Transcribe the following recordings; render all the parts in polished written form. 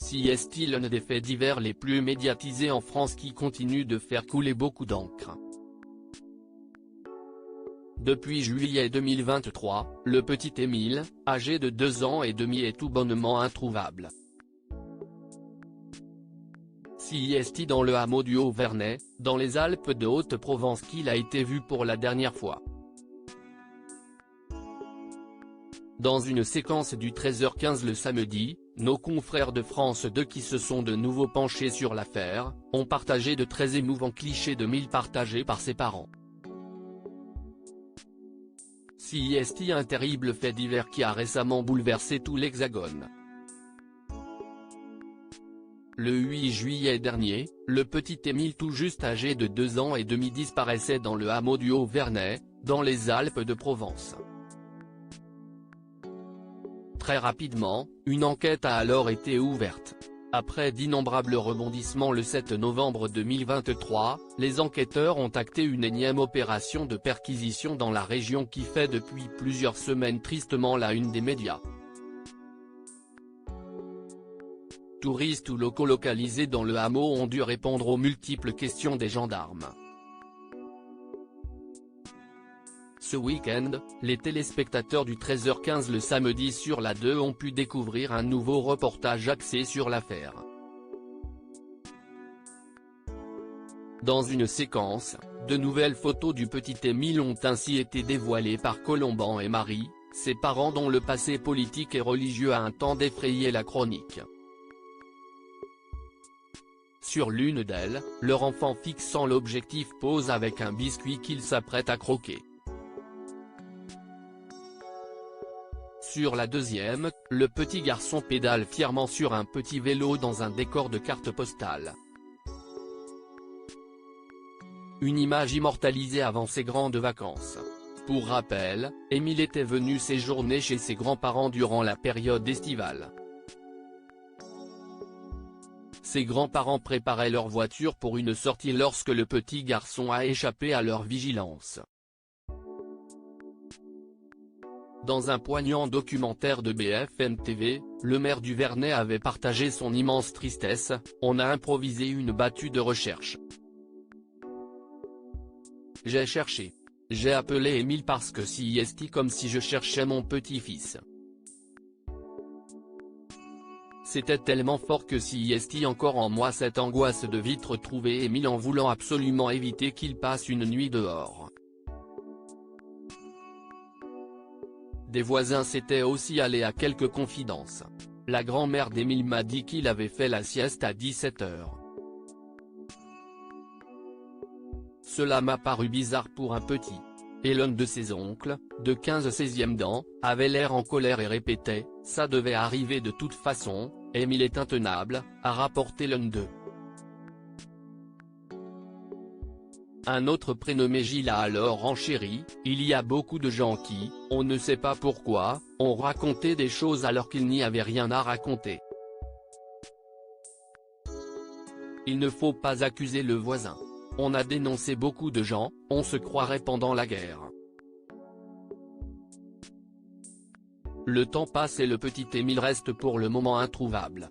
Si est l'un des faits divers les plus médiatisés en France qui continue de faire couler beaucoup d'encre. Depuis juillet 2023, le petit Émile, âgé de 2 ans et demi est tout bonnement introuvable. Si est dans le hameau du Haut-Vernay, dans les Alpes de Haute-Provence qu'il a été vu pour la dernière fois. Dans une séquence du 13h15 le samedi, nos confrères de France 2 qui se sont de nouveau penchés sur l'affaire, ont partagé de très émouvants clichés d'Émile partagés par ses parents. Si est un terrible fait divers qui a récemment bouleversé tout l'Hexagone. Le 8 juillet dernier, le petit Émile tout juste âgé de 2 ans et demi disparaissait dans le hameau du Haut-Vernay, dans les Alpes de Provence. Très rapidement, une enquête a alors été ouverte. Après d'innombrables rebondissements le 7 novembre 2023, les enquêteurs ont acté une énième opération de perquisition dans la région qui fait depuis plusieurs semaines tristement la une des médias. Touristes ou locaux localisés dans le hameau ont dû répondre aux multiples questions des gendarmes. Ce week-end, les téléspectateurs du 13h15 le samedi sur la 2 ont pu découvrir un nouveau reportage axé sur l'affaire. Dans une séquence, de nouvelles photos du petit Émile ont ainsi été dévoilées par Colomban et Marie, ses parents dont le passé politique et religieux a un temps défrayé la chronique. Sur l'une d'elles, leur enfant fixant l'objectif pose avec un biscuit qu'il s'apprête à croquer. Sur la deuxième, le petit garçon pédale fièrement sur un petit vélo dans un décor de carte postale. Une image immortalisée avant ses grandes vacances. Pour rappel, Émile était venu séjourner chez ses grands-parents durant la période estivale. Ses grands-parents préparaient leur voiture pour une sortie lorsque le petit garçon a échappé à leur vigilance. Dans un poignant documentaire de BFM TV, le maire du Vernay avait partagé son immense tristesse. On a improvisé une battue de recherche. J'ai cherché. J'ai appelé Émile parce que si est comme si je cherchais mon petit-fils. C'était tellement fort que si est encore en moi cette angoisse de vite retrouver Émile en voulant absolument éviter qu'il passe une nuit dehors. Des voisins s'étaient aussi allés à quelques confidences. La grand-mère d'Émile m'a dit qu'il avait fait la sieste à 17h. Cela m'a paru bizarre pour un petit. Et l'un de ses oncles, de 15-16e dents, avait l'air en colère et répétait « Ça devait arriver de toute façon, Émile est intenable », a rapporté l'un d'eux. Un autre prénommé Gilles a alors renchéri, il y a beaucoup de gens qui, on ne sait pas pourquoi, ont raconté des choses alors qu'il n'y avait rien à raconter. Il ne faut pas accuser le voisin. On a dénoncé beaucoup de gens, on se croirait pendant la guerre. Le temps passe et le petit Émile reste pour le moment introuvable.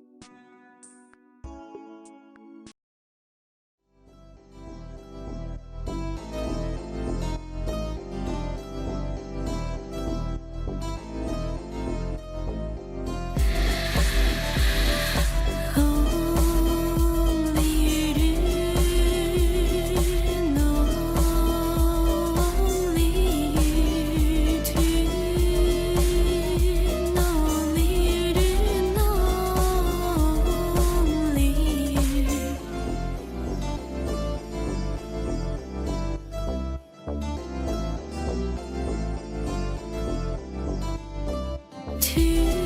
To